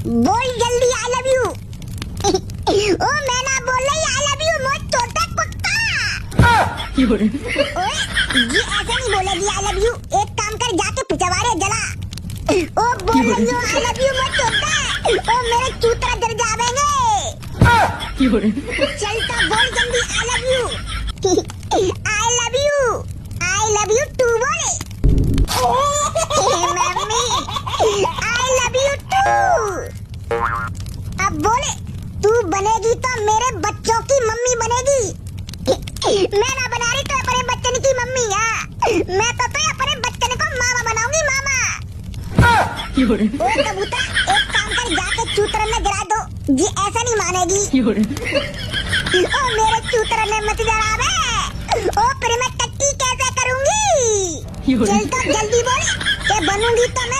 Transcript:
बोल जल्दी I love you. ओ मैं ना बोल रही आई लव यू मोर छोटा कुत्ता। ओए ये ऐसे नहीं बोलेगी आई लव यू। एक काम कर जाके पिछवाड़े जला। ओ बोल रही हो आई लव यू मोर छोटा। ओ मेरे चूतरा जल जावेंगे। चलता बोल जल्दी I love you. I love you too बोले। Mummy I love you too. अब बोले तू बनेगी तो मेरे बच्चों की मम्मी बनेगी। मैं ना बना रही तो अपने बच्चन की मम्मी। मैं तो अपने बच्चन को मामा बनाऊंगी मामा। ओ कबूतर एक काम कर जाके चूतर में गिरा दो। जी ऐसा नहीं मानेगी। ओ मेरे चूतर में मत जलावे। ओ फिर मैं टट्टी कैसे करूंगी। चल तो जल्दी बोल के बनूंगी तो मैं